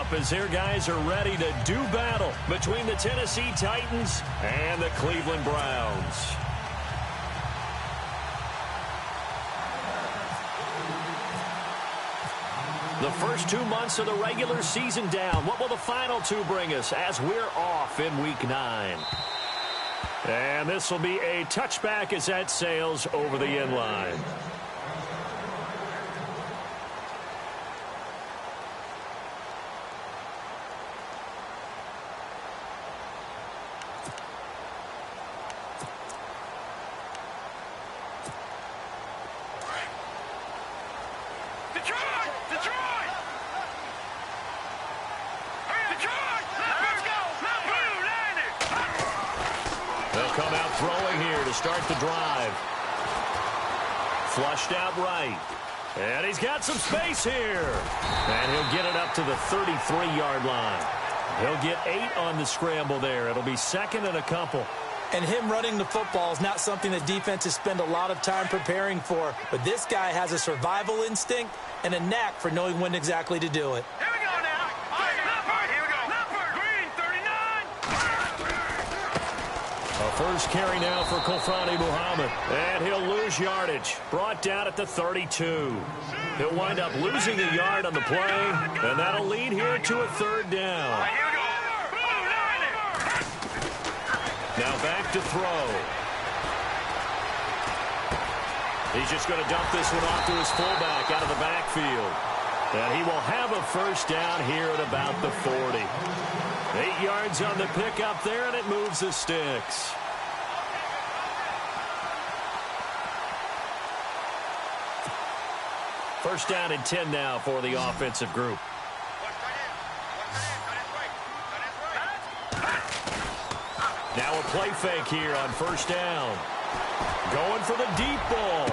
up as their guys are ready to do battle between the Tennessee Titans and the Cleveland Browns. The first 2 months of the regular season down. What will the final two bring us as we're off in Week 9? And this will be a touchback as that sails over the end line. They'll come out throwing here to start the drive. Flushed out right. And he's got some space here. And he'll get it up to the 33-yard line. He'll get 8 on the scramble there. It'll be second and a couple. And him running the football is not something that defenses spend a lot of time preparing for. But this guy has a survival instinct and a knack for knowing when exactly to do it. Here we go now. Here we go. Green, 39. A first carry now for Kofrani Muhammad. And he'll lose yardage. Brought down at the 32. He'll wind up losing a yard on the play. And that'll lead here to a third down. Here we go. Now back to throw. He's just going to dump this one off to his fullback out of the backfield. And he will have a first down here at about the 40. 8 yards on the pickup there, and it moves the sticks. First down and 10 now for the offensive group. Now a play fake here on first down. Going for the deep ball.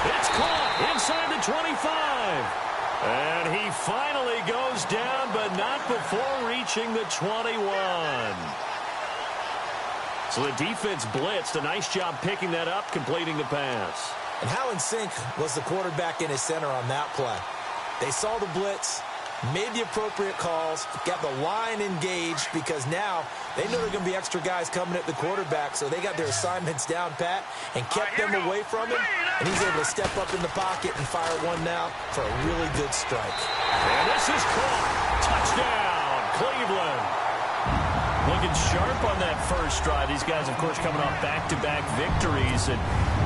It's caught inside the 25. And he finally goes down, but not before reaching the 21. So the defense blitzed. A nice job picking that up, completing the pass. And how in sync was the quarterback and his center on that play? They saw the blitz, made the appropriate calls, got the line engaged because now they know there are going to be extra guys coming at the quarterback, so they got their assignments down pat and kept them away from him, and he's able to step up in the pocket and fire one now for a really good strike. And this is caught. Touchdown, Cleveland. Looking sharp on that first drive. These guys, of course, coming off back-to-back victories, and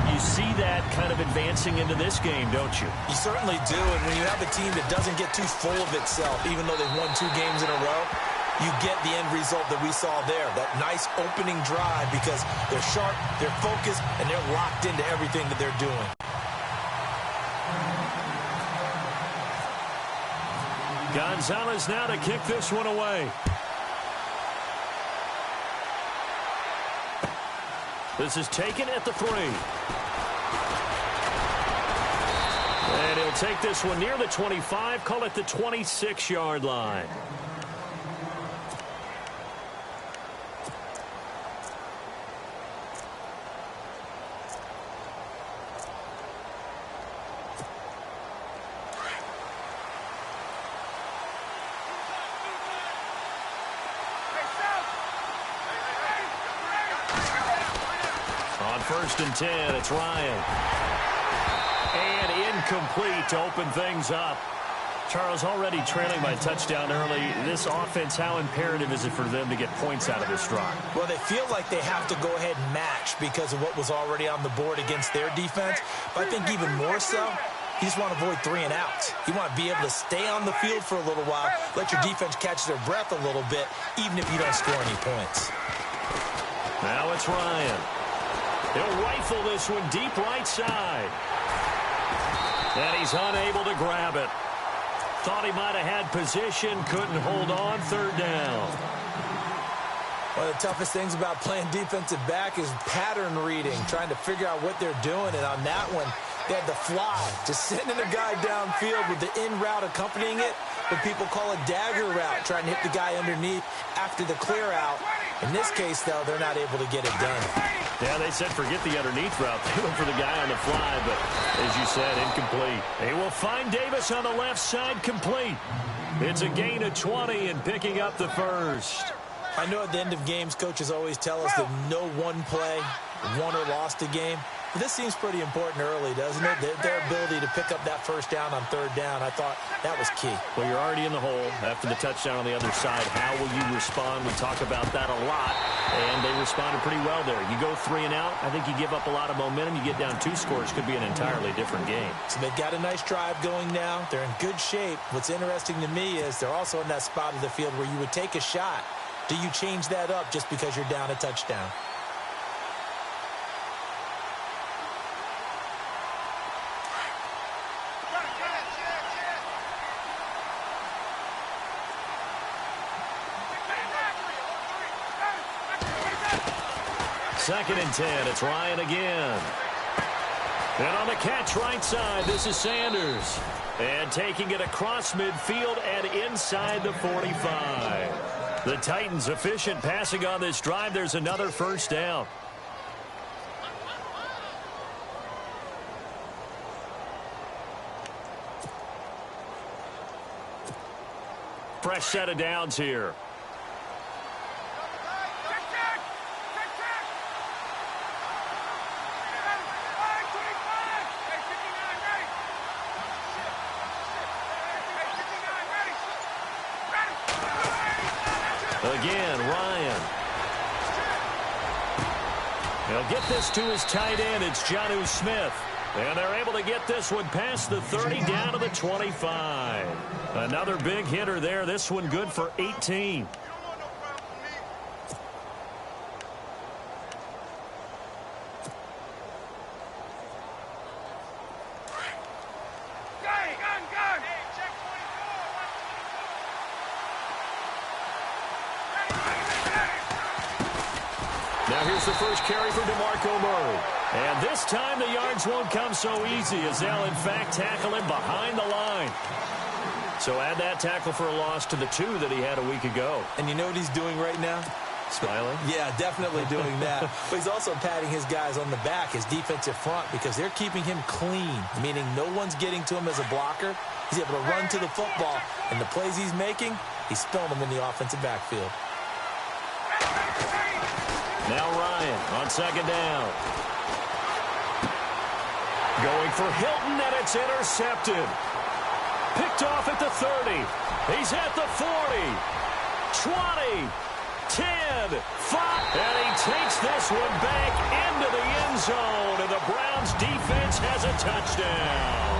you see that kind of advancing into this game, don't you? You certainly do, and when you have a team that doesn't get too full of itself, even though they've won 2 games in a row, you get the end result that we saw there, that nice opening drive because they're sharp, they're focused, and they're locked into everything that they're doing. Gonzalez now to kick this one away. This is taken at the 3. And he'll take this one near the 25, call it the 26-yard line. First and 10, it's Ryan. And incomplete to open things up. Charles, already trailing by touchdown early. This offense, how imperative is it for them to get points out of this drive? Well, they feel like they have to go ahead and match because of what was already on the board against their defense. But I think even more so, you just want to avoid 3 and outs. You want to be able to stay on the field for a little while, let your defense catch their breath a little bit, even if you don't score any points. Now it's Ryan. He'll rifle this one deep right side. And he's unable to grab it. Thought he might have had position, couldn't hold on, third down. One of the toughest things about playing defensive back is pattern reading, trying to figure out what they're doing. And on that one, they had the fly, just sending a guy downfield with the in route accompanying it, what people call a dagger route, trying to hit the guy underneath after the clear out. In this case, though, they're not able to get it done. Yeah, they said forget the underneath route. They went for the guy on the fly, but as you said, incomplete. They will find Davis on the left side, complete. It's a gain of 20 and picking up the first. I know at the end of games, coaches always tell us that no one play won or lost a game. But this seems pretty important early, doesn't it? Their ability to pick up that first down on third down, I thought that was key. Well, you're already in the hole after the touchdown on the other side. How will you respond? We talk about that a lot, and they responded pretty well there. You go 3 and out, I think you give up a lot of momentum. You get down 2 scores, could be an entirely different game. So they've got a nice drive going now. They're in good shape. What's interesting to me is they're also in that spot of the field where you would take a shot. Do you change that up just because you're down a touchdown? Second and 10, it's Ryan again. And on the catch right side, this is Sanders. And taking it across midfield and inside the 45. The Titans efficient passing on this drive. There's another first down. Fresh set of downs here. Again, Ryan. He'll get this to his tight end. It's Jonnu Smith. And they're able to get this one past the 30 down to the 25. Another big hitter there. This one good for 18. Now here's the first carry for DeMarco Murray. And this time the yards won't come so easy as they'll in fact tackle him behind the line. So add that tackle for a loss to the 2 that he had a week ago. And you know what he's doing right now? Smiling? Yeah, definitely doing that. But he's also patting his guys on the back, his defensive front, because they're keeping him clean, meaning no one's getting to him as a blocker. He's able to run to the football, and the plays he's making, he's spilling them in the offensive backfield. Now Ryan on second down. Going for Hilton, and it's intercepted. Picked off at the 30. He's at the 40. 20. 10. 5. And he takes this one back into the end zone. And the Browns defense has a touchdown.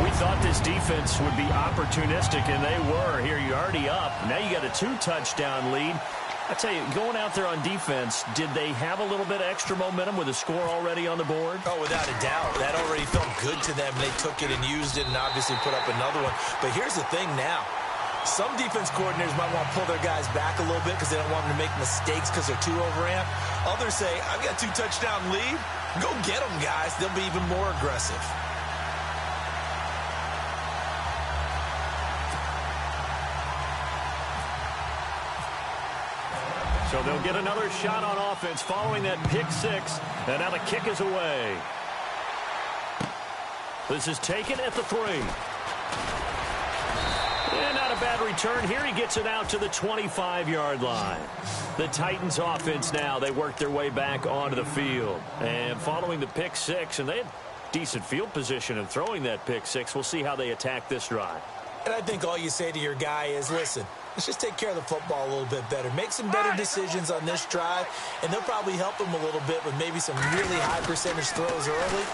We thought this defense would be opportunistic, and they were. Here, you're already up. Now you got a 2-touchdown lead. I tell you, going out there on defense, did they have a little bit of extra momentum with a score already on the board? Oh, without a doubt. That already felt good to them. They took it and used it and obviously put up another one. But here's the thing now. Some defense coordinators might want to pull their guys back a little bit because they don't want them to make mistakes because they're too overamped. Others say, I've got a 2-touchdown lead. Go get them, guys. They'll be even more aggressive. So they'll get another shot on offense following that pick 6. And now the kick is away. This is taken at the 3. And not a bad return here. He gets it out to the 25-yard line. The Titans offense now, they work their way back onto the field. And following the pick 6, and they had decent field position in throwing that pick 6. We'll see how they attack this drive. And I think all you say to your guy is, listen, let's just take care of the football a little bit better. Make some better decisions on this drive, and they'll probably help him a little bit with maybe some really high percentage throws early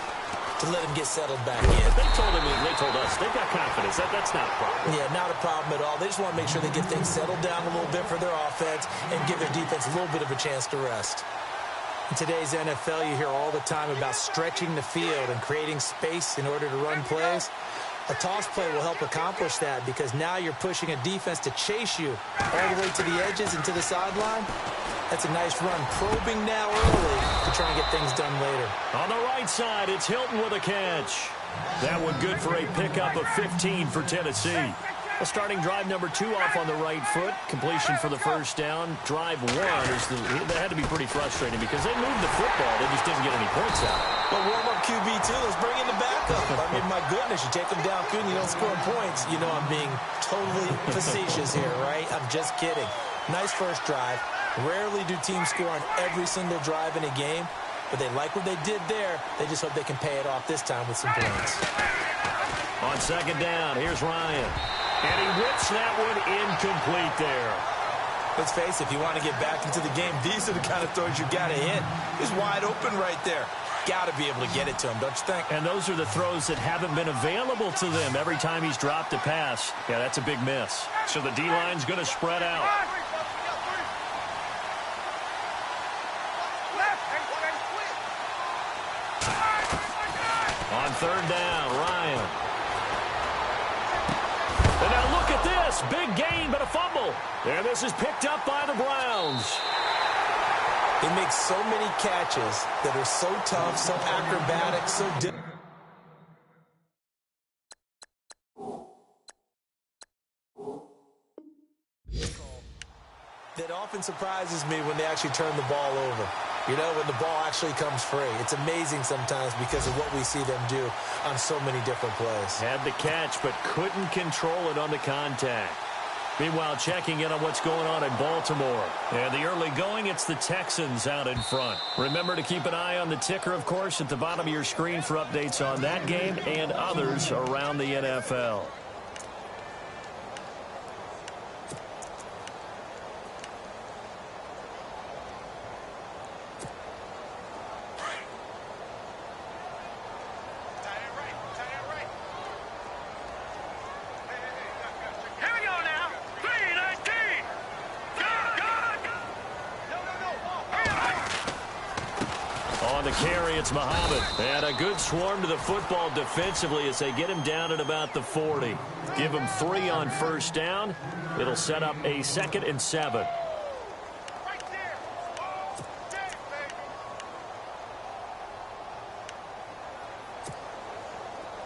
to let him get settled back in. But they told us, they've got confidence. That's not a problem. Yeah, not a problem at all. They just want to make sure they get things settled down a little bit for their offense and give their defense a little bit of a chance to rest. In today's NFL, you hear all the time about stretching the field and creating space in order to run plays. A toss play will help accomplish that because now you're pushing a defense to chase you all the way to the edges and to the sideline. That's a nice run. Probing now early to try and get things done later. On the right side, it's Hilton with a catch. That one good for a pickup of 15 for Tennessee. Well, starting drive number 2 off on the right foot. Completion for the first down. Drive 1 that had to be pretty frustrating because they moved the football. They just didn't get any points out. But warm-up QB2, let's bring in the backup. I mean, my goodness, you take them down and you don't score points. You know I'm being totally facetious here, right? I'm just kidding. Nice first drive. Rarely do teams score on every single drive in a game, but they like what they did there. They just hope they can pay it off this time with some points. On second down, here's Ryan. And he whips that one incomplete there. Let's face it, if you want to get back into the game, these are the kind of throws you got to hit. He's wide open right there. Got to be able to get it to him, don't you think? And those are the throws that haven't been available to them every time he's dropped a pass. Yeah, that's a big miss. So the D-line's going to spread out. On third down, Ryan. And now look at this. Big gain, but a fumble. And this is picked up by the Browns. He makes so many catches that are so tough, so acrobatic, so difficult. That often surprises me when they actually turn the ball over. You know, when the ball actually comes free. It's amazing sometimes because of what we see them do on so many different plays. Had the catch, but couldn't control it on the contact. Meanwhile, checking in on what's going on in Baltimore. And the early going, it's the Texans out in front. Remember to keep an eye on the ticker, of course, at the bottom of your screen for updates on that game and others around the NFL. On the carry, it's Muhammad. And a good swarm to the football defensively as they get him down at about the 40. Give him 3 on first down. It'll set up a 2nd and 7.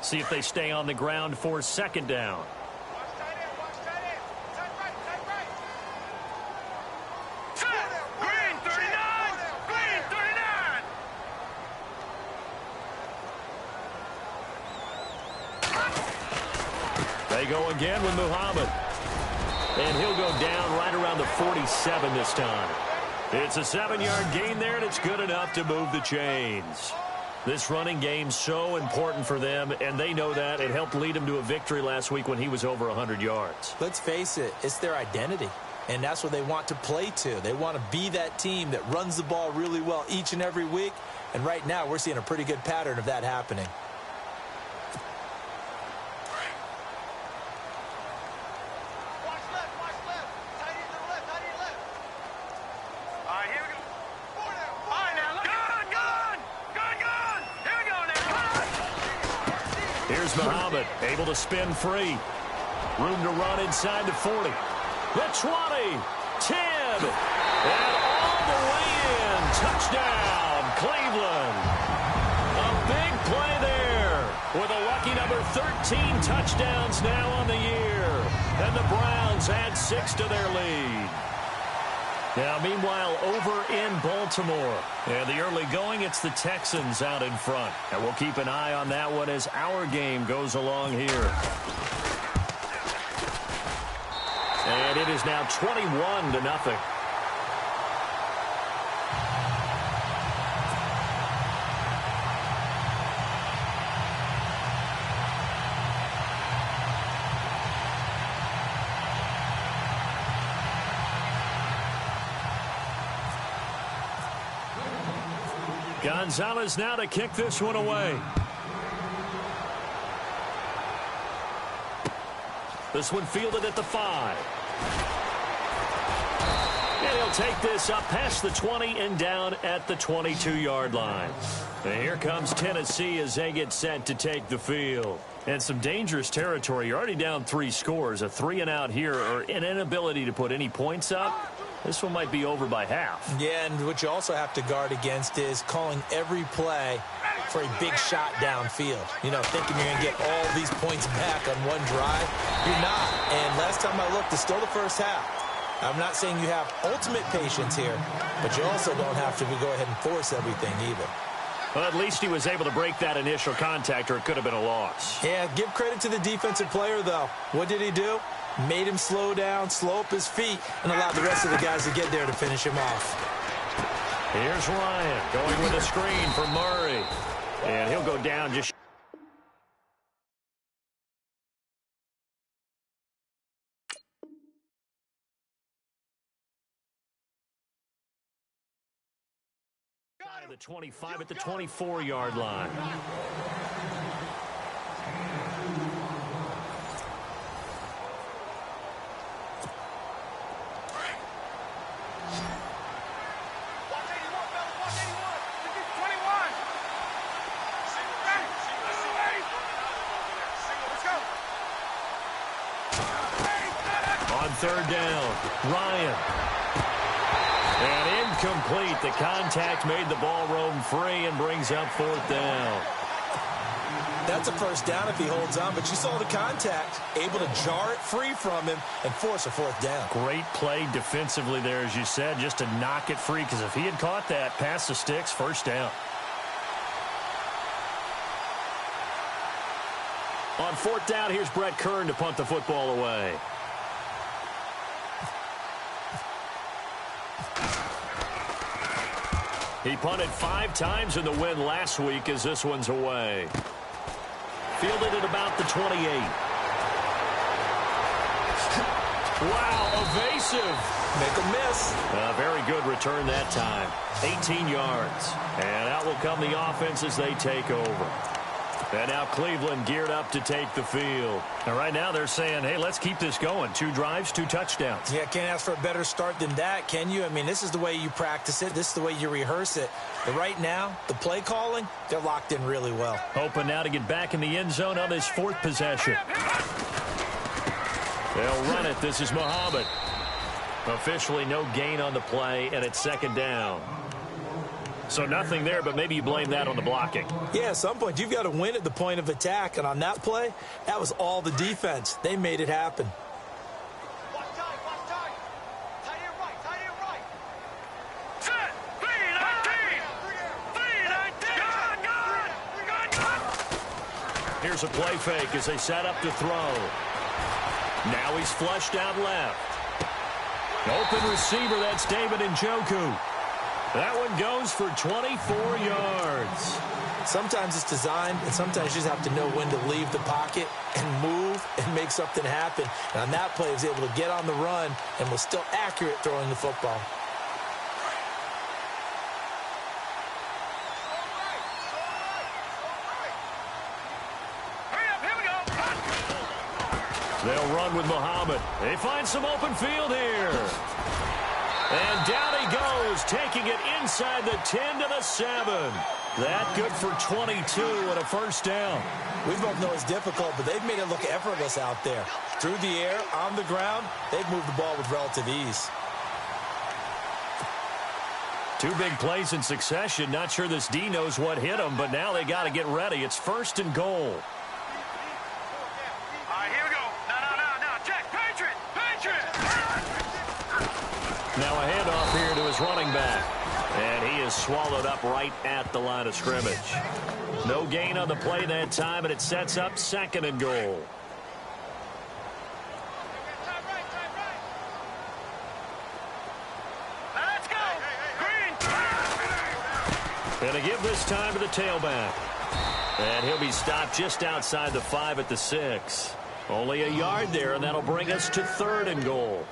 See if they stay on the ground for 2nd down. They go again with Muhammad. And he'll go down right around the 47 this time. It's a 7-yard gain there, and it's good enough to move the chains. This running game's so important for them, and they know that. It helped lead them to a victory last week when he was over 100 yards. Let's face it, it's their identity, and that's what they want to play to. They want to be that team that runs the ball really well each and every week, and right now we're seeing a pretty good pattern of that happening. Here's Muhammad, able to spin free. Room to run inside the 40. The 20, 10, and all the way in. Touchdown, Cleveland. A big play there with a lucky number 13 touchdowns now on the year. And the Browns add 6 to their lead. Now, meanwhile, over in Baltimore. And the early going, it's the Texans out in front. And we'll keep an eye on that one as our game goes along here. And it is now 21-0. Gonzalez now to kick this one away. This one fielded at the 5. And he'll take this up past the 20 and down at the 22-yard line. And here comes Tennessee as they get set to take the field. And some dangerous territory. You're already down 3 scores. A 3-and-out here, or an inability to put any points up. This one might be over by half. Yeah, and what you also have to guard against is calling every play for a big shot downfield. You know, thinking you're going to get all these points back on one drive. You're not. And last time I looked, it's still the first half. I'm not saying you have ultimate patience here, but you also don't have to go ahead and force everything either. Well, at least he was able to break that initial contact, or it could have been a loss. Yeah, give credit to the defensive player, though. What did he do? Made him slow down, slow up his feet, and allowed the rest of the guys to get there to finish him off. Here's Ryan going with a screen for Murray. And he'll go down just... the 25 at the 24-yard line. On third down, Ryan. And incomplete. The contact made the ball roam free and brings up fourth down. That's a first down if he holds on, but you saw the contact, able to jar it free from him and force a fourth down. Great play defensively there, as you said, just to knock it free, because if he had caught that, past the sticks, first down. On fourth down, here's Brett Kern to punt the football away. He punted 5 times in the win last week as this one's away. Fielded at about the 28. Wow, evasive. Make a miss. A very good return that time. 18 yards. And out will come the offense as they take over. And now Cleveland geared up to take the field. And right now they're saying, hey, let's keep this going. 2 drives, 2 touchdowns. Yeah, can't ask for a better start than that, can you? I mean, this is the way you practice it. This is the way you rehearse it. But right now, the play calling, they're locked in really well. Hoping now to get back in the end zone on this 4th possession. They'll run it. This is Muhammad. Officially no gain on the play, and it's 2nd down. So nothing there, but maybe you blame that on the blocking. Yeah, at some point, you've got to win at the point of attack. And on that play, that was all the defense. They made it happen. Watch time. Tight end right. Set. 3-19. Here's a play fake as they set up to throw. Now he's flushed out left. Open receiver, that's David Njoku. That one goes for 24 yards. Sometimes it's designed, and sometimes you just have to know when to leave the pocket and move and make something happen. And on that play, he was able to get on the run and was still accurate throwing the football. Hurry up, here we go. They'll run with Muhammad. They find some open field here. And down he goes, taking it inside the 10 to the 7. That good for 22 and a first down. We both know it's difficult, but they've made it look effortless out there. Through the air, on the ground, they've moved the ball with relative ease. 2 big plays in succession. Not sure this D knows what hit them, but now they got to get ready. It's 1st and goal. All right, here we go. No. Check. Patriot. Now a handoff here to his running back. And he is swallowed up right at the line of scrimmage. No gain on the play that time, and it sets up 2nd and goal. Let's go. Green. And a give this time to the tailback. And he'll be stopped just outside the 5 at the 6. Only a yard there, and that'll bring us to 3rd and goal.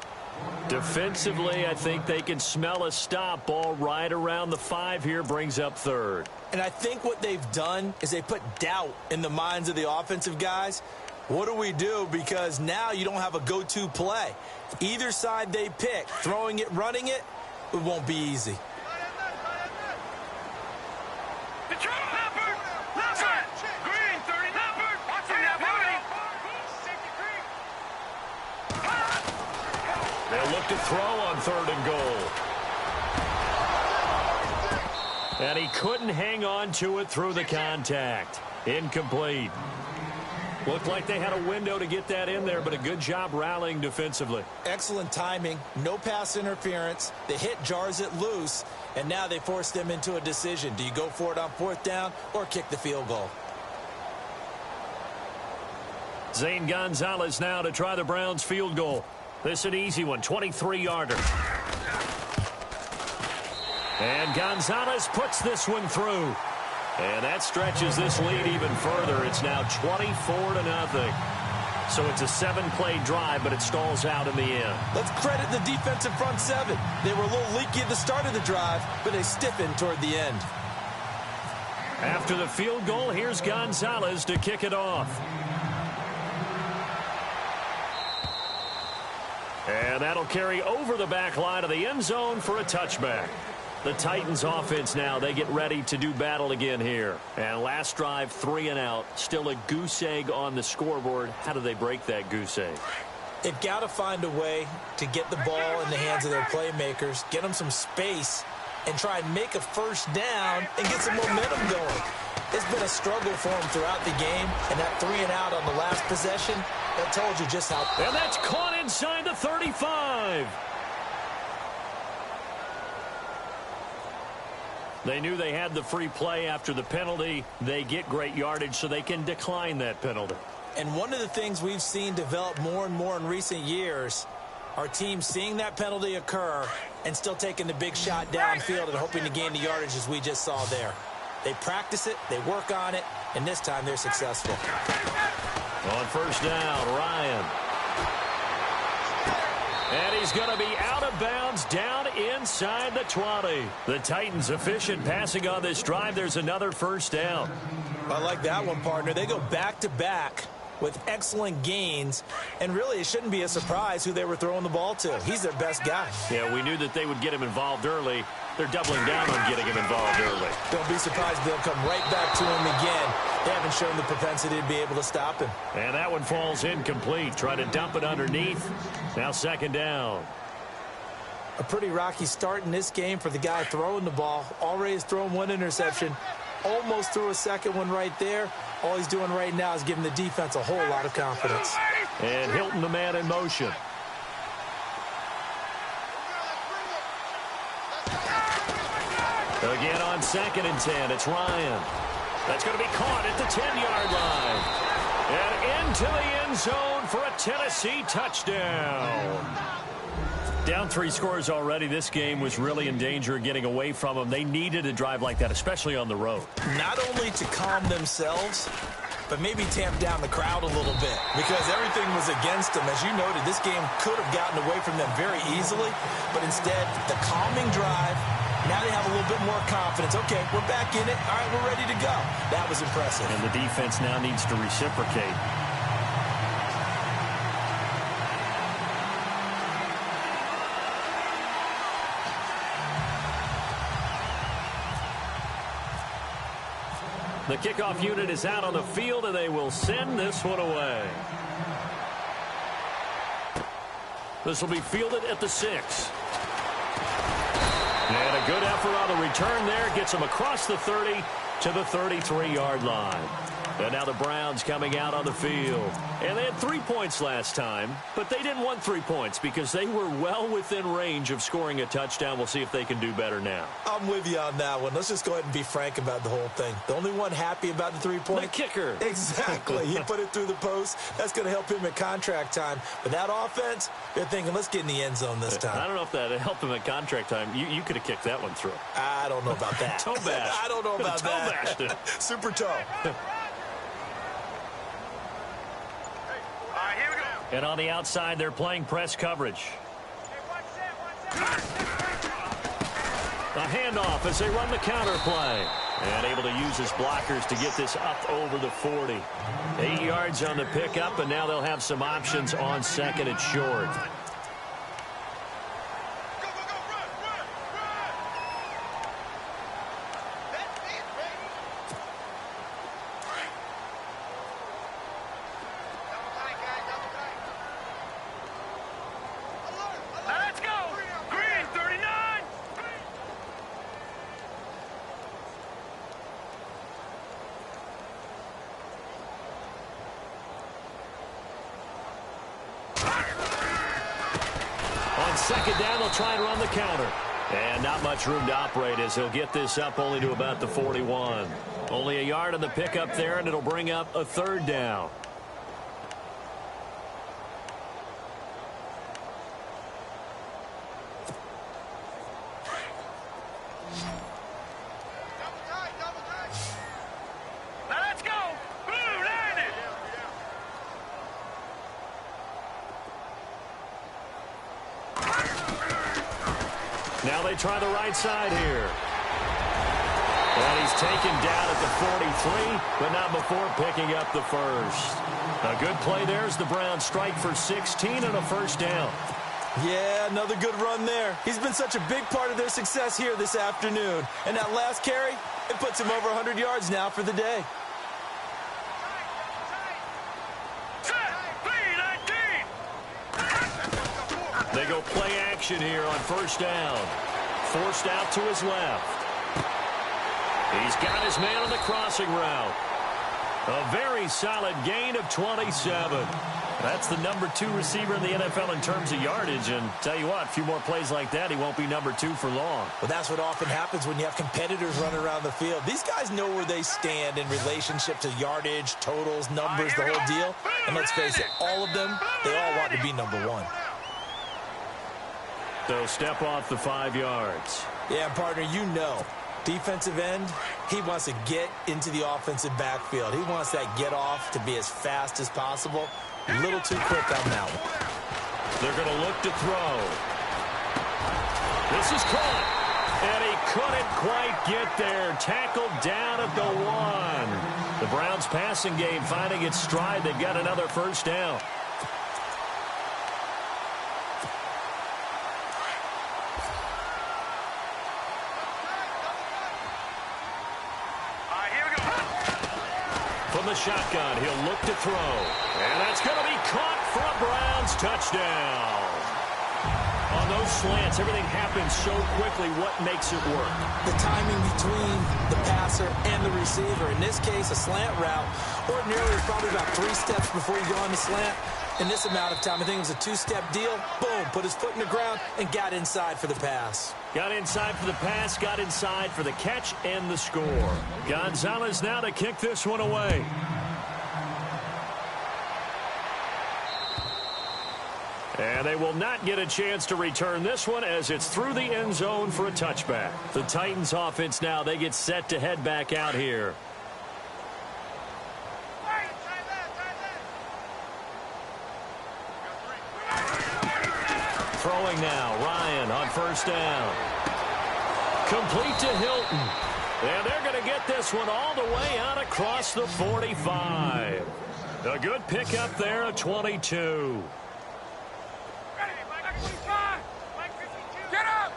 Defensively, I think they can smell a stop. Ball right around the 5 here, brings up 3rd. And I think what they've done is they put doubt in the minds of the offensive guys. What do we do? Because now you don't have a go-to play. Either side they pick, throwing it, running it, it won't be easy. Green, 30. Watch him now, They'll look to throw on 3rd and goal. And he couldn't hang on to it through the contact. Incomplete. Looked like they had a window to get that in there, but a good job rallying defensively. Excellent timing. No pass interference. The hit jars it loose, and now they force them into a decision. Do you go for it on 4th down or kick the field goal? Zane Gonzalez now to try the Browns field goal. This an easy one, 23-yarder. And Gonzalez puts this one through. And that stretches this lead even further. It's now 24-0. So it's a 7-play drive, but it stalls out in the end. Let's credit the defensive front seven. They were a little leaky at the start of the drive, but they stiffened toward the end. After the field goal, here's Gonzalez to kick it off. And that'll carry over the back line of the end zone for a touchback. The Titans offense now, they get ready to do battle again here. And last drive, 3 and out. Still a goose egg on the scoreboard. How do they break that goose egg? They've got to find a way to get the ball in the hands of their playmakers, get them some space, and try and make a first down and get some momentum going. It's been a struggle for them throughout the game, and that 3 and out on the last possession, that told you just how... And that's caught inside the 35. They knew they had the free play after the penalty. They get great yardage so they can decline that penalty. And one of the things we've seen develop more and more in recent years are teams seeing that penalty occur and still taking the big shot downfield and hoping to gain the yardage as we just saw there. They practice it, they work on it, and this time they're successful. On first down, Ryan. And he's going to be out of bounds down inside the 20. The Titans efficient passing on this drive. There's another first down. I like that one, partner. They go back-to-back with excellent gains, and really it shouldn't be a surprise who they were throwing the ball to. He's their best guy. Yeah, we knew that they would get him involved early. They're doubling down on getting him involved early. Don't be surprised if they'll come right back to him again. They haven't shown the propensity to be able to stop him. And that one falls incomplete. Try to dump it underneath. Now second down. A pretty rocky start in this game for the guy throwing the ball. Already has thrown one interception. Almost threw a second one right there. All he's doing right now is giving the defense a whole lot of confidence. And Hilton, the man in motion. Again on 2nd and 10, it's Ryan. That's going to be caught at the 10-yard line. And into the end zone for a Tennessee touchdown. Down 3 scores already. This game was really in danger of getting away from them. They needed a drive like that, especially on the road. Not only to calm themselves, but maybe tamp down the crowd a little bit because everything was against them. As you noted, this game could have gotten away from them very easily, but instead, the calming drive, now they have a little bit more confidence. Okay, we're back in it. All right, we're ready to go. That was impressive. And the defense now needs to reciprocate. The kickoff unit is out on the field, and they will send this one away. This will be fielded at the 6. And a good effort on the return there. Gets them across the 30 to the 33-yard line. And now the Browns coming out on the field. And they had 3 points last time, but they didn't want 3 points because they were well within range of scoring a touchdown. We'll see if they can do better now. I'm with you on that one. Let's just go ahead and be frank about the whole thing. The only one happy about the 3-point? The kicker. Exactly. He put it through the post. That's going to help him at contract time. But that offense, they're thinking, let's get in the end zone this time. I don't know if that helped him at contract time. You could have kicked that one through. I don't know about that. Toe bash. I don't know about toe that. Bashed it. Super toe. And on the outside, they're playing press coverage. A handoff as they run the counter play. And able to use his blockers to get this up over the 40. 8 yards on the pickup, and now they'll have some options on 2nd and short. on second down, they'll try and run the counter. And not much room to operate as he'll get this up only to about the 41. Only a yard on the pickup there, and it'll bring up a third down. Now they try the right side here. And he's taken down at the 43, but not before picking up the first. A good play there as the Browns strike for 16 and a first down. Yeah, another good run there. He's been such a big part of their success here this afternoon. And that last carry, it puts him over 100 yards now for the day. They go play action here on first down. Forced out to his left. He's got his man on the crossing route. A very solid gain of 27. That's the number 2 receiver in the NFL in terms of yardage. And tell you what, a few more plays like that, he won't be number 2 for long. Well, that's what often happens when you have competitors running around the field. These guys know where they stand in relationship to yardage, totals, numbers, the whole deal. And let's face it, all of them, they all want to be number 1. So step off the 5 yards. Yeah, partner, you know. Defensive end, he wants to get into the offensive backfield. He wants that get off to be as fast as possible. A little too quick on that one. They're going to look to throw. This is caught. And he couldn't quite get there. Tackled down at the 1. The Browns passing game finding its stride. They've got another first down. From the shotgun, he'll look to throw. And that's going to be caught for a Browns touchdown. On those slants, everything happens so quickly. What makes it work? The timing between the passer and the receiver. In this case, a slant route. Ordinarily, it's probably about 3 steps before you go on the slant. In this amount of time, I think it was a 2-step deal. Boom, put his foot in the ground and got inside for the pass. Got inside for the pass, got inside for the catch and the score. Gonzalez now to kick this one away. And they will not get a chance to return this one as it's through the end zone for a touchback. The Titans offense now, they get set to head back out here. Throwing now, Ryan on first down. Complete to Hilton. And they're going to get this one all the way out across the 45. A good pickup there at 22. Get up!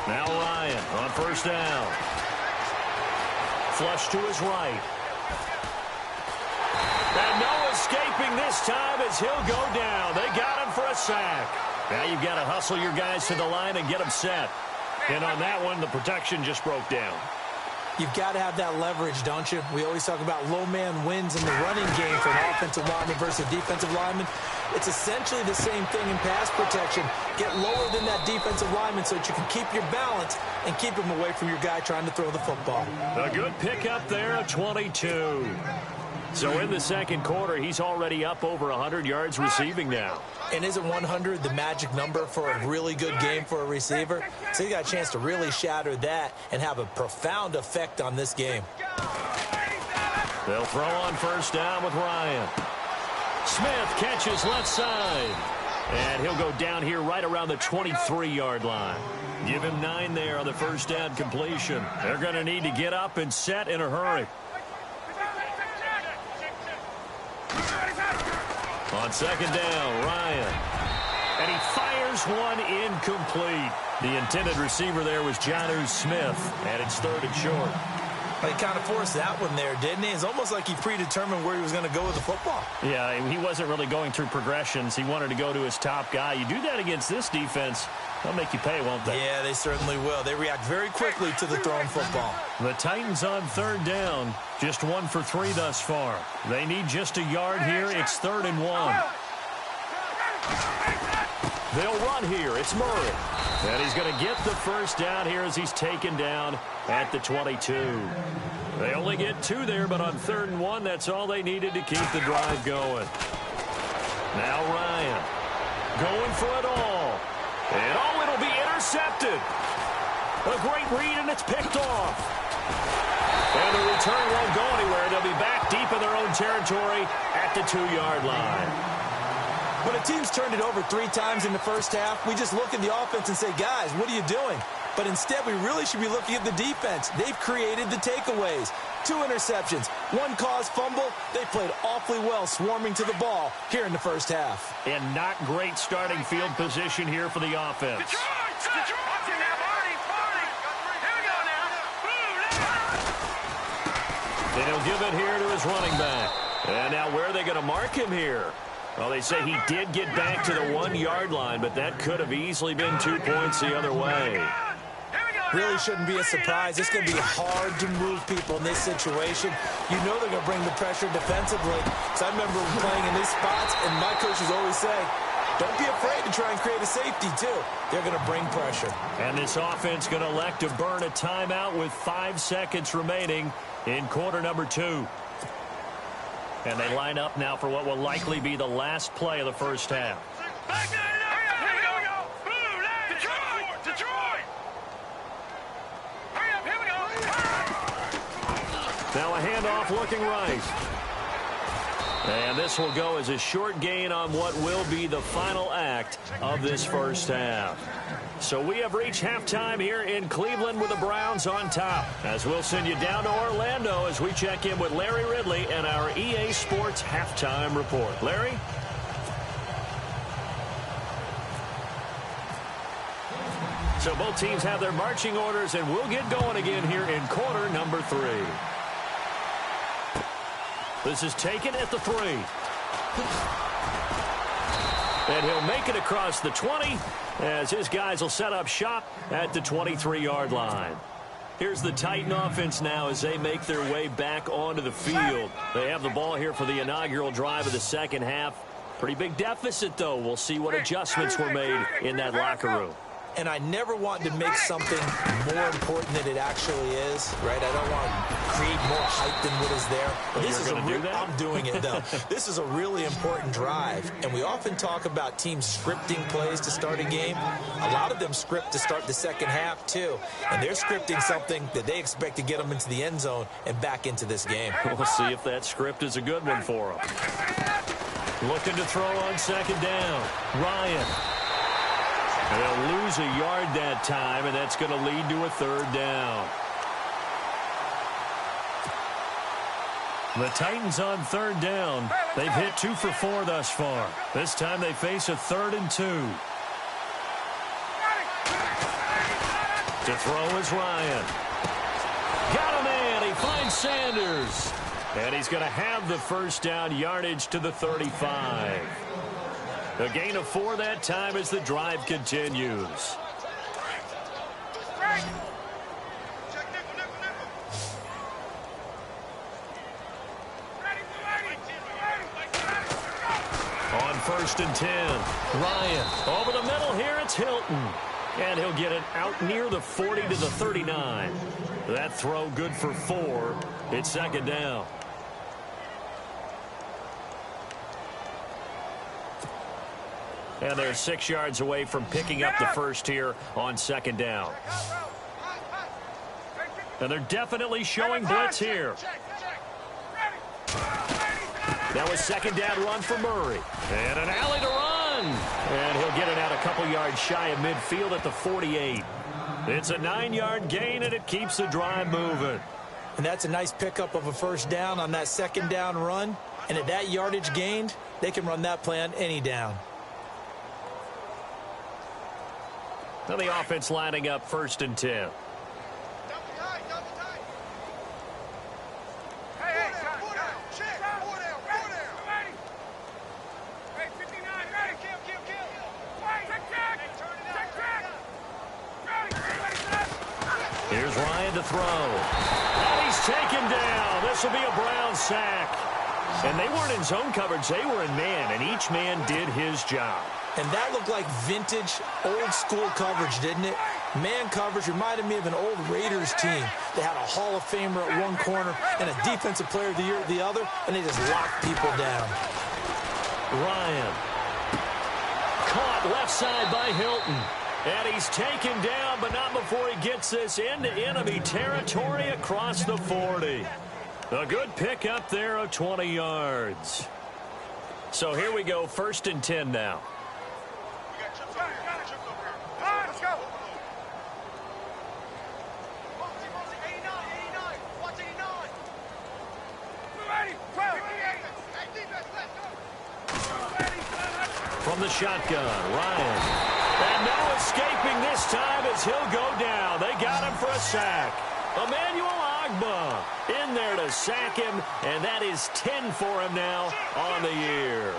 Now Ryan on first down. Flush to his right. And no escaping this time as he'll go down. They got him for a sack. Now you've got to hustle your guys to the line and get them set. And on that one, the protection just broke down. You've got to have that leverage, don't you? We always talk about low man wins in the running game for an offensive lineman versus a defensive lineman. It's essentially the same thing in pass protection. Get lower than that defensive lineman so that you can keep your balance and keep him away from your guy trying to throw the football. A good pickup there at 22. So in the second quarter, he's already up over 100 yards receiving now. And isn't 100 the magic number for a really good game for a receiver? So you got a chance to really shatter that and have a profound effect on this game. They'll throw on first down with Ryan. Smith catches left side. And he'll go down here right around the 23-yard line. Give him 9 there on the first down completion. They're going to need to get up and set in a hurry. On second down, Ryan. And he fires one incomplete. The intended receiver there was Jonnu Smith, and it's 3rd and short. He kind of forced that one there, didn't he? It's almost like he predetermined where he was going to go with the football. Yeah, he wasn't really going through progressions. He wanted to go to his top guy. You do that against this defense, they'll make you pay, won't they? Yeah, they certainly will. They react very quickly to the thrown football. The Titans on third down. Just 1 for 3 thus far. They need just a yard here. It's 3rd and 1. They'll run here. It's Murray. And he's going to get the first down here as he's taken down at the 22. They only get 2 there, but on 3rd and 1, that's all they needed to keep the drive going. Now Ryan going for it all. And it'll be intercepted. A great read, and it's picked off. And the return won't go anywhere. They'll be back deep in their own territory at the 2-yard line. When a team's turned it over 3 times in the first half, we just look at the offense and say, guys, what are you doing? But instead, we really should be looking at the defense. They've created the takeaways. 2 interceptions, 1 caused fumble. They played awfully well swarming to the ball here in the first half. And not great starting field position here for the offense. And he'll give it here to his running back. And now where are they going to mark him here? Well, they say he did get back to the 1-yard line, but that could have easily been 2 points the other way. Really shouldn't be a surprise. It's going to be hard to move people in this situation. You know they're going to bring the pressure defensively. So I remember playing in these spots, and my coaches always say, don't be afraid to try and create a safety, too. They're going to bring pressure. And this offense going to elect to burn a timeout with 5 seconds remaining in quarter number 2. And they line up now for what will likely be the last play of the first half. Now a handoff looking right. And this will go as a short gain on what will be the final act of this first half. So we have reached halftime here in Cleveland with the Browns on top. As we'll send you down to Orlando as we check in with Larry Ridley and our EA Sports Halftime Report. Larry? So both teams have their marching orders, and we'll get going again here in quarter number 3. This is taken at the 3. And he'll make it across the 20 as his guys will set up shop at the 23-yard line. Here's the Titan offense now as they make their way back onto the field. They have the ball here for the inaugural drive of the second half. Pretty big deficit, though. We'll see what adjustments were made in that locker room. And I never want to make something more important than it actually is, right? I don't want to create more hype than what is there. But this is I'm doing it, though. This is a really important drive. And we often talk about teams scripting plays to start a game. A lot of them script to start the second half, too. And they're scripting something that they expect to get them into the end zone and back into this game. We'll see if that script is a good one for them. Looking to throw on second down. Ryan. They'll lose a yard that time, and that's going to lead to a 3rd down. The Titans on 3rd down. They've hit 2 for 4 thus far. This time they face a 3rd and 2. To throw is Ryan. Got a man. He finds Sanders. And he's going to have the first down yardage to the 35. A gain of 4 that time as the drive continues. On 1st and 10, Ryan over the middle here. It's Hilton. And he'll get it out near the 40 to the 39. That throw good for 4. It's 2nd down. And they're 6 yards away from picking up the first here on 2nd down. And they're definitely showing blitz here. Now a 2nd down run for Murray. And an alley to run. And he'll get it out a couple yards shy of midfield at the 48. It's a 9-yard gain, and it keeps the drive moving. And that's a nice pickup of a first down on that 2nd down run. And at that yardage gained, they can run that play on any down. Now the offense lining up 1st and 10. to throw. And he's taken down. This will be a Brown sack. And they weren't in zone coverage. They were in man, and each man did his job. And that looked like vintage, old-school coverage, didn't it? Man coverage reminded me of an old Raiders team. They had a Hall of Famer at one corner and a Defensive Player of the Year at the other, and they just locked people down. Ryan. Caught left side by Hilton. And he's taken down, but not before he gets this into enemy territory across the 40. A good pick up there of 20 yards. So here we go, 1st and 10 now. Let's go. From the shotgun, Ryan. And no escaping this time as he'll go down. They got him for a sack. Emmanuel Ogbah in there to sack him, and that is 10 for him now on the year.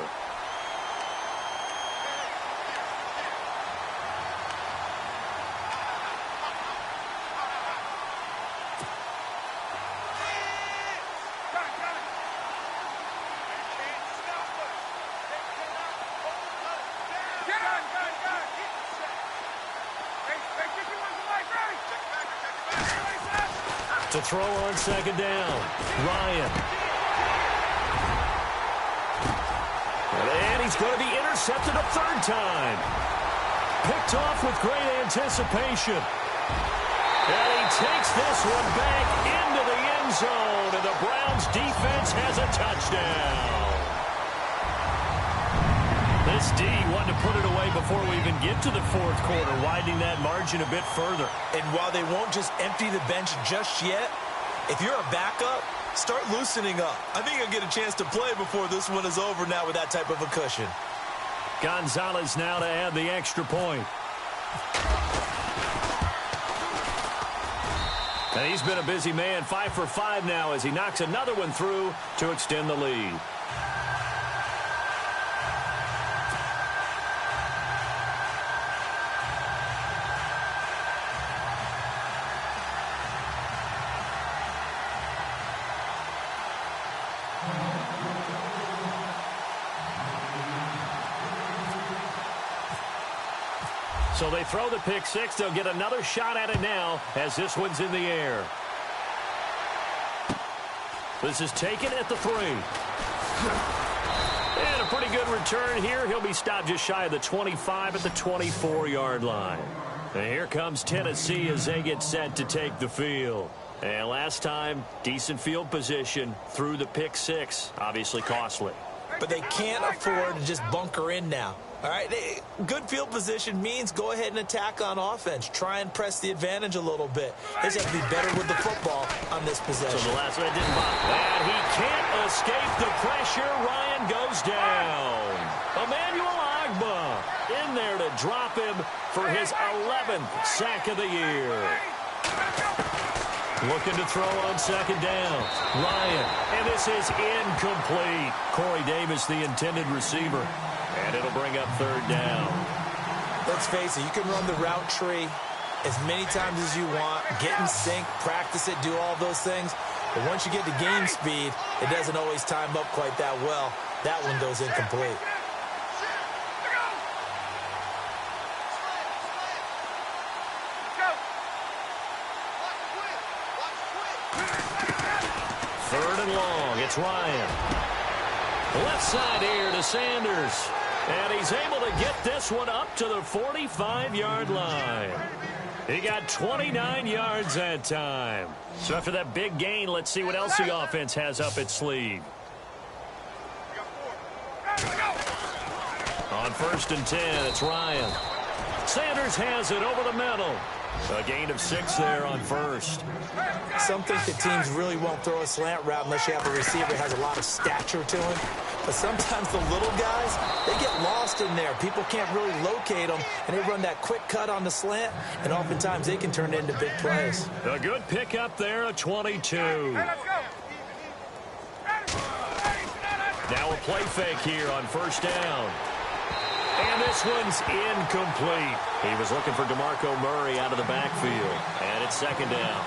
To throw on 2nd down, Ryan. And he's going to be intercepted a 3rd time. Picked off with great anticipation. And he takes this one back into the end zone, and the Browns defense has a touchdown. This D wanted to put it away before we even get to the 4th quarter, widening that margin a bit further. And while they won't just empty the bench just yet, if you're a backup, start loosening up. I think you'll get a chance to play before this one is over now with that type of a cushion. Gonzalez now to add the extra point. And he's been a busy man, 5 for 5 now as he knocks another one through to extend the lead. So they throw the pick six. They'll get another shot at it now as this one's in the air. This is taken at the 3. And a pretty good return here. He'll be stopped just shy of the 25 at the 24-yard line. And here comes Tennessee as they get set to take the field. And last time, decent field position through the pick six. Obviously costly. But they can't afford to just bunker in now. All right, good field position means go ahead and attack on offense. Try and press the advantage a little bit. They just have to be better with the football on this possession. So the last one didn't bother. And he can't escape the pressure. Ryan goes down. Emmanuel Ogbah in there to drop him for his 11th sack of the year. Looking to throw on 2nd down. Ryan, and this is incomplete. Corey Davis, the intended receiver. And it'll bring up 3rd down. Let's face it, you can run the route tree as many times as you want, get in sync, practice it, do all those things. But once you get to game speed, it doesn't always time up quite that well. That one goes incomplete. Third and long, it's Ryan. Left side here to Sanders. And he's able to get this one up to the 45-yard line. He got 29 yards that time. So after that big gain, let's see what else the offense has up its sleeve. On 1st and 10, it's Ryan. Sanders has it over the middle. A gain of 6 there on 1st. Some think that teams really won't throw a slant route unless you have a receiver that has a lot of stature to him. But sometimes the little guys, they get lost in there. People can't really locate them, and they run that quick cut on the slant, and oftentimes they can turn it into big plays. A good pick up there at 22. Now a play fake here on 1st down. And this one's incomplete. He was looking for DeMarco Murray out of the backfield. And it's 2nd down.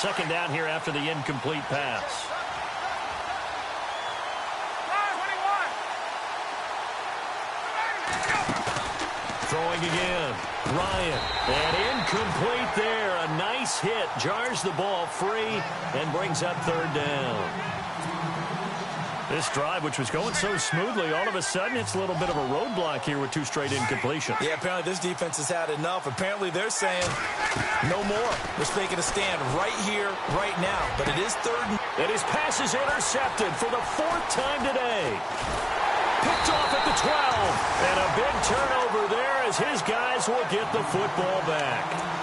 second down here after the incomplete pass. Throwing again. Ryan. And incomplete there. A nice hit. Jars the ball free and brings up third down. This drive, which was going so smoothly, all of a sudden it's a little bit of a roadblock here with 2 straight incompletions. Yeah, apparently this defense has had enough. Apparently they're saying no more. They're making a stand right here, right now. But it is third. And his pass is intercepted for the 4th time today. Picked off at the 12. And a big turnover there as his guys will get the football back.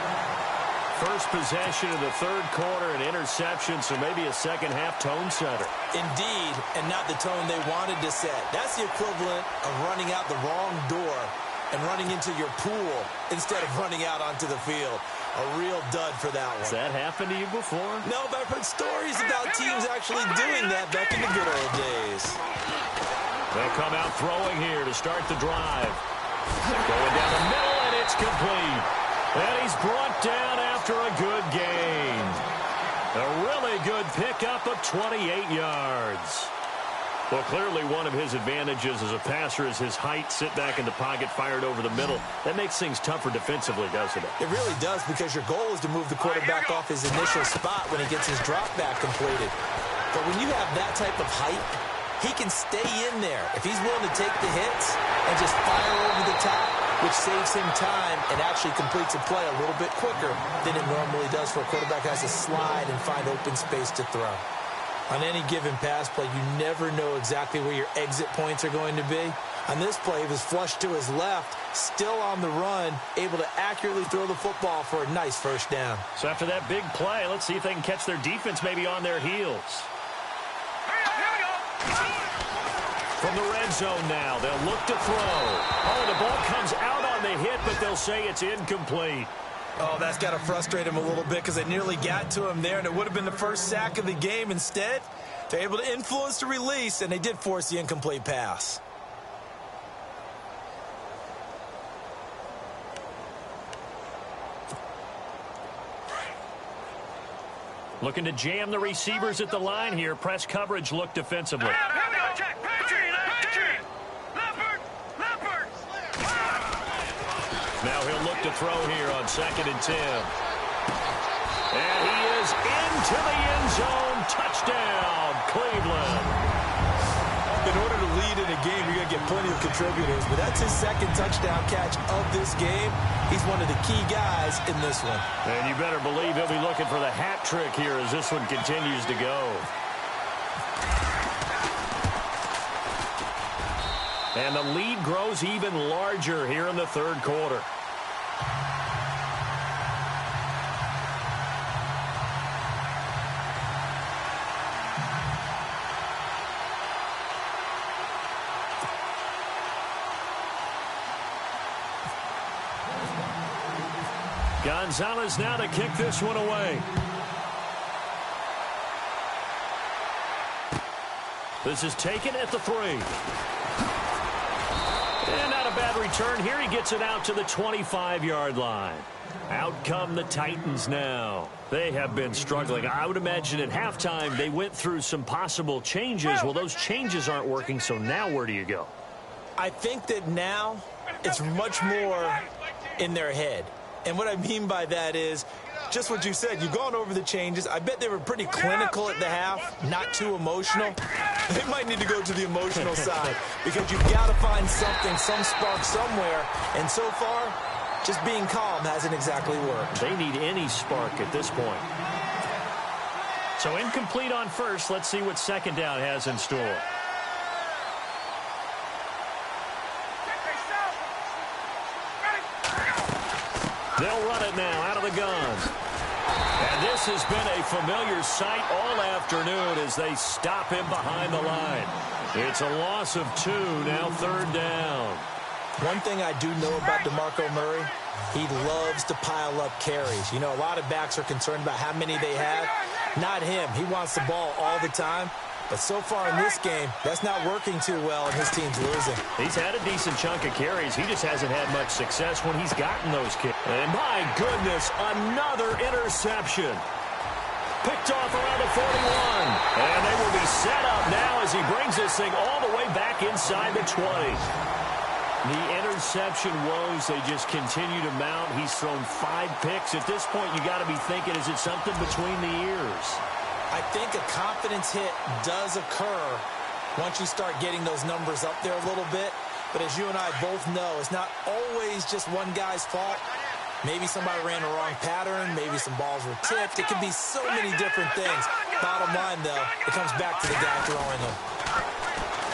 First possession of the third quarter, an interception, so maybe a second-half tone setter. Indeed, and not the tone they wanted to set. That's the equivalent of running out the wrong door and running into your pool instead of running out onto the field. A real dud for that one. Has that happened to you before? No, but I've heard stories about teams actually doing that back in the good old days. They'll come out throwing here to start the drive. Going down the middle, and it's complete. And he's brought down after a good gain. A really good pickup of 28 yards. Well, clearly one of his advantages as a passer is his height. Sit back in the pocket, fired over the middle. That makes things tougher defensively, doesn't it? It really does, because your goal is to move the quarterback off his initial spot when he gets his drop back completed. But when you have that type of height, he can stay in there if he's willing to take the hits and just fire over the top, which saves him time and actually completes a play a little bit quicker than it normally does for a quarterback who has to slide and find open space to throw. On any given pass play, you never know exactly where your exit points are going to be. On this play, he was flushed to his left, still on the run, able to accurately throw the football for a nice first down. So after that big play, let's see if they can catch their defense maybe on their heels. From the red zone now, they'll look to throw. Oh, the ball comes out on the hit, but they'll say it's incomplete. Oh, that's got to frustrate him a little bit, because they nearly got to him there, and it would have been the first sack of the game. Instead, they're able to influence the release, and they did force the incomplete pass. Looking to jam the receivers at the line here. Press coverage look defensively. Now he'll look to throw here on 2nd and 10. And he is into the end zone. Touchdown, Cleveland. In order to lead in a game, you're going to get plenty of contributors, but that's his 2nd touchdown catch of this game. He's one of the key guys in this one. And you better believe he'll be looking for the hat trick here as this one continues to go. And the lead grows even larger here in the third quarter. Gonzalez now to kick this one away. This is taken at the 3. And not a bad return here. He gets it out to the 25-yard line. Out come the Titans now. They have been struggling. I would imagine at halftime they went through some possible changes. Well, those changes aren't working, so now where do you go? I think that now it's much more in their head. And what I mean by that is just what you said. You've gone over the changes. I bet they were pretty clinical at the half, not too emotional. They might need to go to the emotional side, because you've got to find something, some spark somewhere. And so far, just being calm hasn't exactly worked. They need any spark at this point. So incomplete on first. Let's see what 2nd down has in store. They'll run it now out of the gun. And this has been a familiar sight all afternoon as they stop him behind the line. It's a loss of 2, now 3rd down. One thing I do know about DeMarco Murray, he loves to pile up carries. You know, a lot of backs are concerned about how many they have. Not him. He wants the ball all the time. But so far in this game, that's not working too well, and his team's losing. He's had a decent chunk of carries. He just hasn't had much success when he's gotten those kicks. And my goodness, another interception. Picked off around the 41. And they will be set up now as he brings this thing all the way back inside the 20. The interception woes, they just continue to mount. He's thrown 5 picks. At this point, you got to be thinking, is it something between the ears? I think a confidence hit does occur once you start getting those numbers up there a little bit. But as you and I both know, it's not always just one guy's fault. Maybe somebody ran the wrong pattern. Maybe some balls were tipped. It can be so many different things. Bottom line, though, it comes back to the guy throwing them.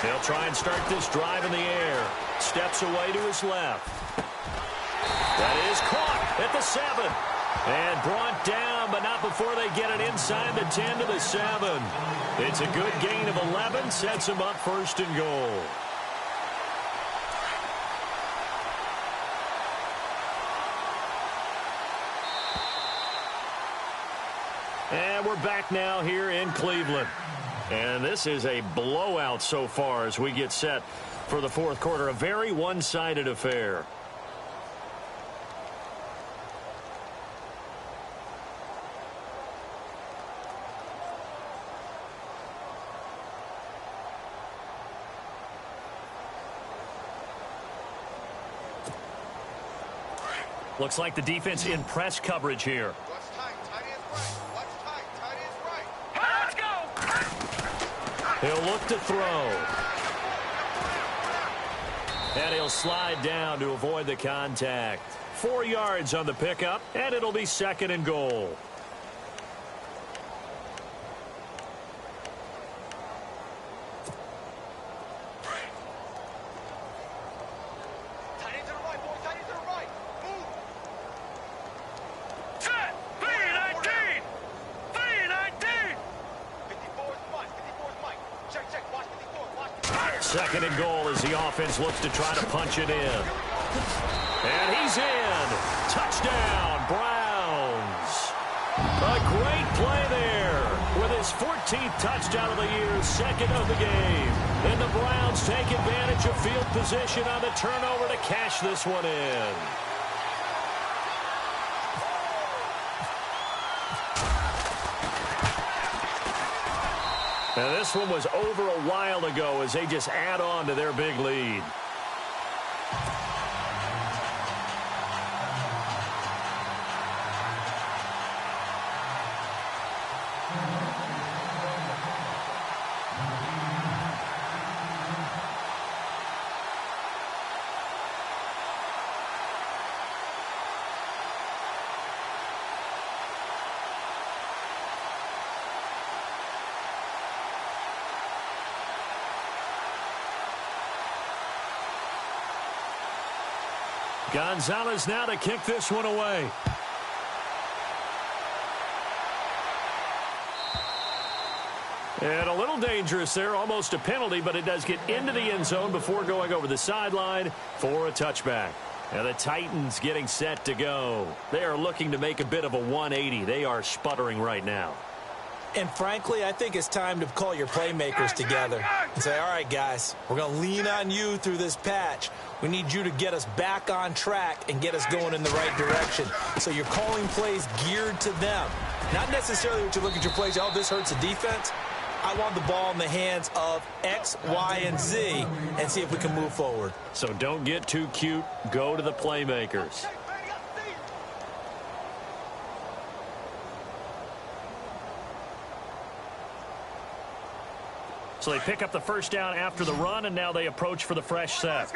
He'll try and start this drive in the air. Steps away to his left. That is caught at the 7. And brought down, but not before they get it inside the 10 to the 7. It's a good gain of 11. Sets him up first and goal. And we're back now here in Cleveland. And this is a blowout so far as we get set for the fourth quarter. A very one-sided affair. Looks like the defense in press coverage here. He'll look to throw. And he'll slide down to avoid the contact. 4 yards on the pickup, and it'll be second and goal. Second and goal as the offense looks to try to punch it in. And he's in. Touchdown, Browns. A great play there with his 14th touchdown of the year, second of the game. And the Browns take advantage of field position on the turnover to cash this one in. Now, this one was over a while ago as they just add on to their big lead. Gonzalez now to kick this one away. And a little dangerous there, almost a penalty, but it does get into the end zone before going over the sideline for a touchback. And the Titans getting set to go. They are looking to make a bit of a 180. They are sputtering right now. And frankly, I think it's time to call your playmakers together and say, all right, guys, we're going to lean on you through this patch. We need you to get us back on track and get us going in the right direction. So you're calling plays geared to them. Not necessarily what you look at your plays, oh, this hurts the defense. I want the ball in the hands of X, Y, and Z and see if we can move forward. So don't get too cute. Go to the playmakers. So they pick up the first down after the run, and now they approach for the fresh set.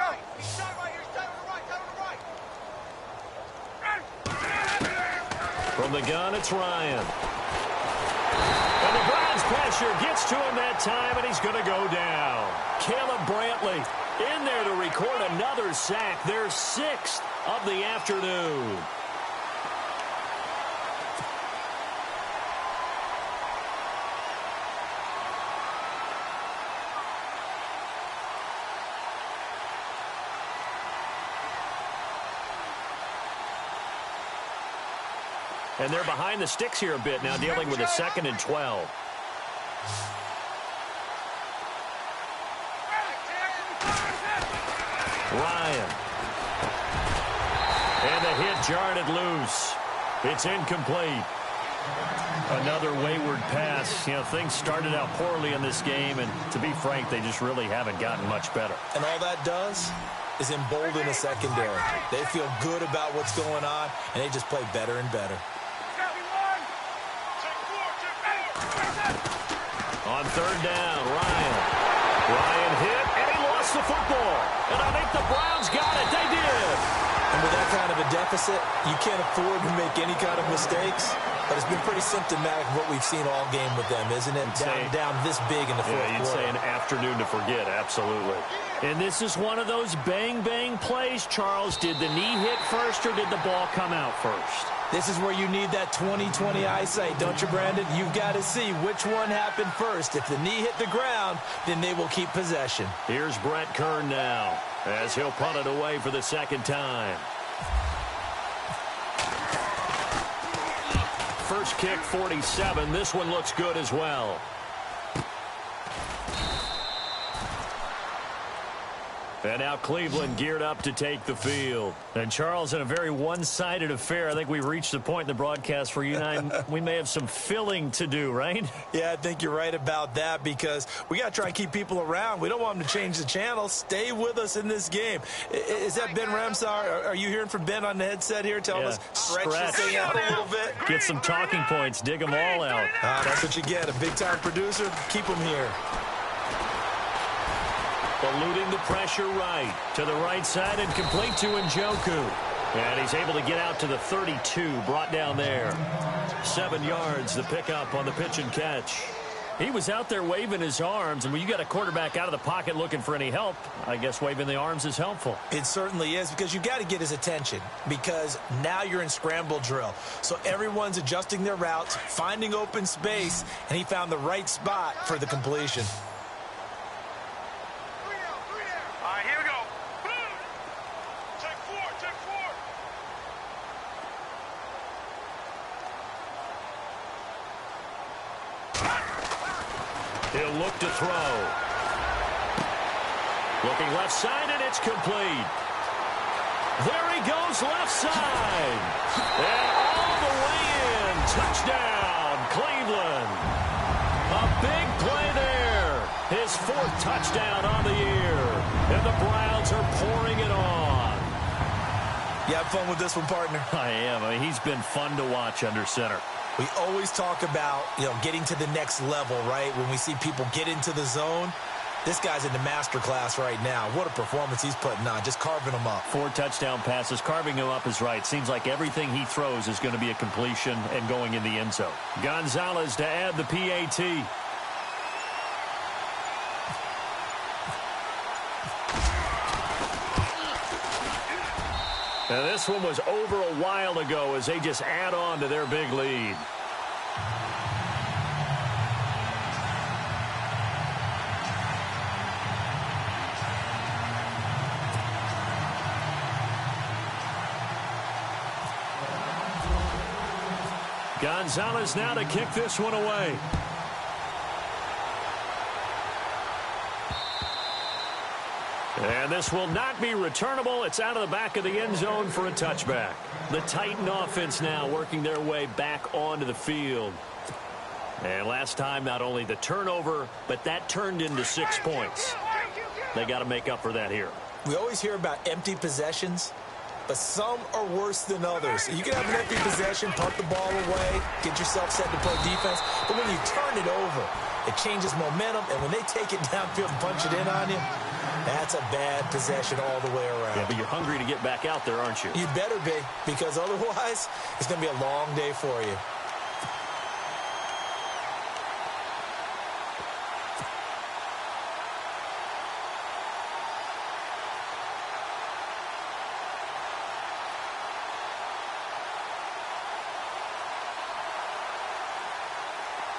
From the gun, it's Ryan. And the Browns pressure gets to him that time, and he's going to go down. Caleb Brantley in there to record another sack. Their 6th of the afternoon. And they're behind the sticks here a bit now, dealing with a 2nd and 12. Ryan. And the hit jarred it loose. It's incomplete. Another wayward pass. You know, things started out poorly in this game, and to be frank, they just really haven't gotten much better. And all that does is embolden the secondary. They feel good about what's going on, and they just play better and better. On third down, Ryan hit, and he lost the football. And I think the Browns got it. They did. And with that kind of a deficit, you can't afford to make any kind of mistakes. But it's been pretty symptomatic of what we've seen all game with them, isn't it? Down this big in the fourth quarter. You'd say an afternoon to forget, absolutely. And this is one of those bang-bang plays, Charles. Did the knee hit first or did the ball come out first? This is where you need that 20/20 eyesight, don't you, Brandon? You've got to see which one happened first. If the knee hit the ground, then they will keep possession. Here's Brett Kern now as he'll punt it away for the second time. First kick, 47. This one looks good as well. And now Cleveland geared up to take the field. And, Charles, in a very one-sided affair, I think we've reached the point in the broadcast where you and I, we may have some filling to do, right? Yeah, I think you're right about that because we got to try and keep people around. We don't want them to change the channel. Stay with us in this game. Is that Ben Ramsar? Are you hearing from Ben on the headset here telling us stretch this thing out a little bit? Get some talking points. Dig them all out. That's what you get. A big-time producer. Keep them here. Eluding the pressure right. To the right side and complete to Njoku. And he's able to get out to the 32. Brought down there. 7 yards, the pickup on the pitch and catch. He was out there waving his arms. And when you got a quarterback out of the pocket looking for any help, I guess waving the arms is helpful. It certainly is because you got to get his attention because now you're in scramble drill. So everyone's adjusting their routes, finding open space, and he found the right spot for the completion. He'll look to throw. Looking left side, and it's complete. There he goes left side. And all the way in. Touchdown, Cleveland. A big play there. His 4th touchdown on the year. And the Browns are pouring it on. You have fun with this one, partner? I am. I mean, he's been fun to watch under center. We always talk about, getting to the next level, right? When we see people get into the zone, this guy's in the master class right now. What a performance he's putting on, just carving them up. 4 touchdown passes, carving him up is right. Seems like everything he throws is going to be a completion and going in the end zone. Gonzalez to add the PAT. And this one was over a while ago as they just add on to their big lead. Gonzalez now to kick this one away. And this will not be returnable. It's out of the back of the end zone for a touchback. The Titan offense now working their way back onto the field. And last time, not only the turnover, but that turned into 6 points. They got to make up for that here. We always hear about empty possessions, but some are worse than others. You can have an empty possession, punt the ball away, get yourself set to play defense, but when you turn it over, it changes momentum, and when they take it downfield and punch it in on you, that's a bad possession all the way around. Yeah, but you're hungry to get back out there, aren't you? You better be, because otherwise, it's going to be a long day for you.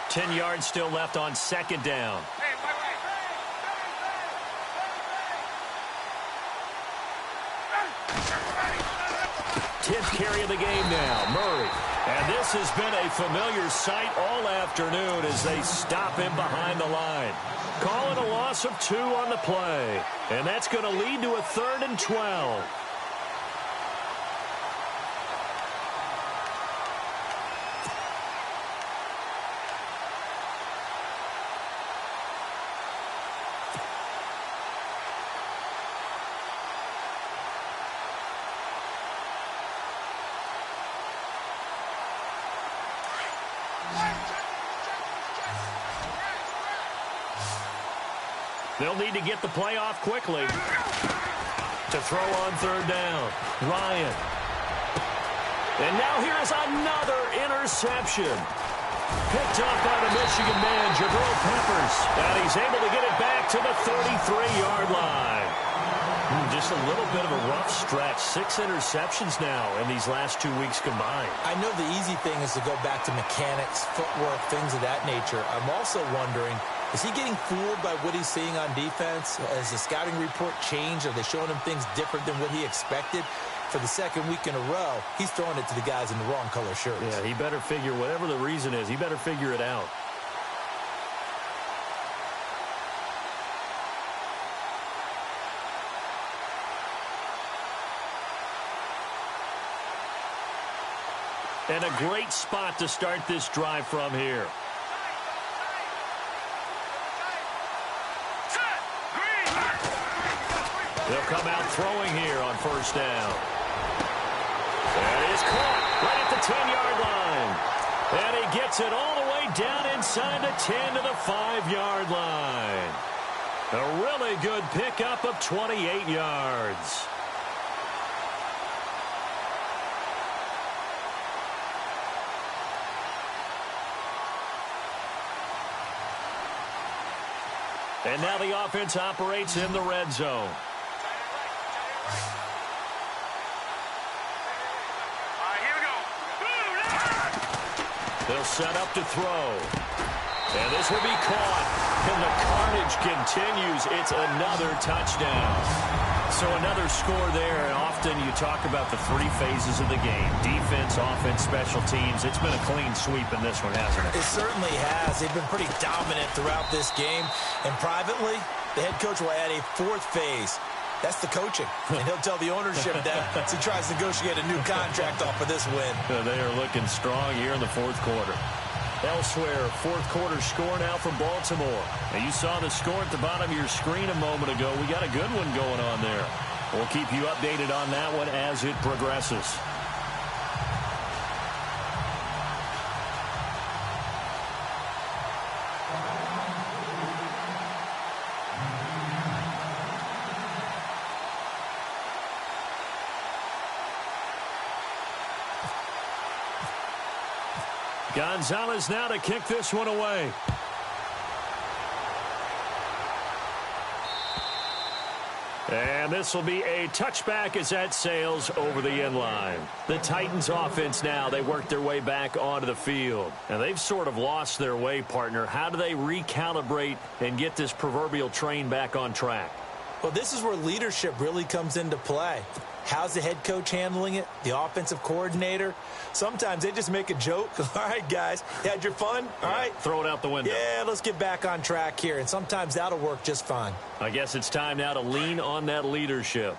Ten yards still left on second down. 10th carry of the game now, Murray. And this has been a familiar sight all afternoon as they stop him behind the line. Calling a loss of 2 on the play. And that's going to lead to a 3rd and 12. They'll need to get the play off quickly. To throw on third down, Ryan. And now here's another interception. Picked up by the Michigan man, Jabril Peppers. And he's able to get it back to the 33-yard line. Just a little bit of a rough stretch. 6 interceptions now in these last 2 weeks combined. I know the easy thing is to go back to mechanics, footwork, things of that nature. I'm also wondering, is he getting fooled by what he's seeing on defense? Has the scouting report changed? Are they showing him things different than what he expected? For the second week in a row, he's throwing it to the guys in the wrong color shirts. Yeah, he better figure, whatever the reason is, he better figure it out. And a great spot to start this drive from here. They'll come out throwing here on first down. That is caught right at the 10-yard line. And he gets it all the way down inside the 10 to the 5-yard line. A really good pickup of 28 yards. And now the offense operates in the red zone. They'll set up to throw. And this will be caught. And the carnage continues. It's another touchdown. So another score there. And often you talk about the 3 phases of the game. Defense, offense, special teams. It's been a clean sweep in this one, hasn't it? It certainly has. They've been pretty dominant throughout this game. And privately, the head coach will add a 4th phase. That's the coaching. And he'll tell the ownership that as he tries to negotiate a new contract off of this win. They are looking strong here in the 4th quarter. Elsewhere, 4th quarter score now from Baltimore. Now, you saw the score at the bottom of your screen a moment ago. We got a good one going on there. We'll keep you updated on that one as it progresses. Gonzalez now to kick this one away. And this will be a touchback as that sails over the end line. The Titans offense now, they work their way back onto the field. And they've sort of lost their way, partner. How do they recalibrate and get this proverbial train back on track? Well, this is where leadership really comes into play. How's the head coach handling it? The offensive coordinator? Sometimes they just make a joke. All right, guys, you had your fun? All right. Throw it out the window. Yeah, let's get back on track here. And sometimes that'll work just fine. I guess it's time now to lean on that leadership.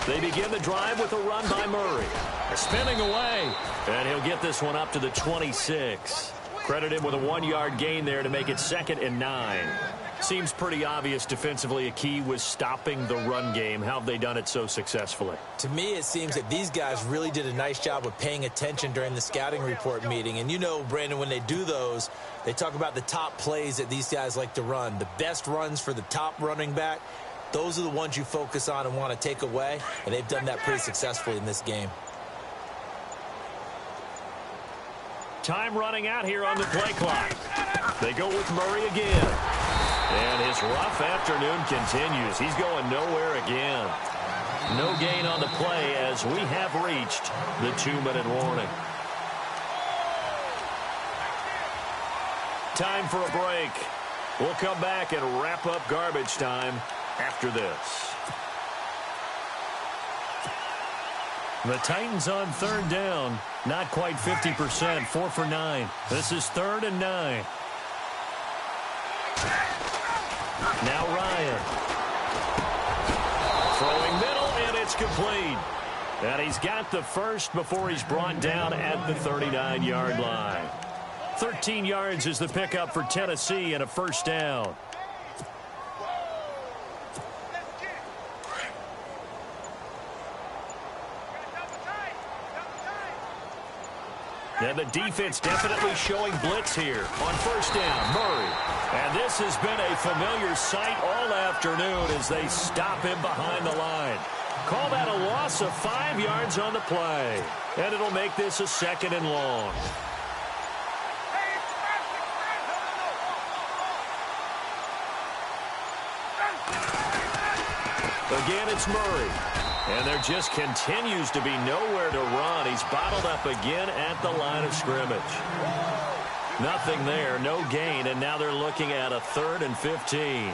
They begin the drive with a run by Murray. Spinning away. And he'll get this one up to the 26. Credit him with a 1-yard gain there to make it 2nd and 9. Seems pretty obvious defensively a key was stopping the run game. How have they done it so successfully? To me, it seems that these guys really did a nice job of paying attention during the scouting report meeting. And you know, Brandon, when they do those, they talk about the top plays that these guys like to run. The best runs for the top running back. Those are the ones you focus on and want to take away. And they've done that pretty successfully in this game. Time running out here on the play clock. They go with Murray again. And his rough afternoon continues. He's going nowhere again. No gain on the play as we have reached the 2-minute warning. Time for a break. We'll come back and wrap up garbage time after this. The Titans on 3rd down. Not quite 50%. 4 for 9. This is 3rd and 9. Now Ryan. Throwing middle, and it's complete. And he's got the first before he's brought down at the 39-yard line. 13 yards is the pickup for Tennessee and a 1st down. And the defense definitely showing blitz here on first down. Murray. And this has been a familiar sight all afternoon as they stop him behind the line. Call that a loss of 5 yards on the play. And it'll make this a 2nd and long. Again, it's Murray. And there just continues to be nowhere to run. He's bottled up again at the line of scrimmage. Nothing there, no gain, and now they're looking at a 3rd and 15.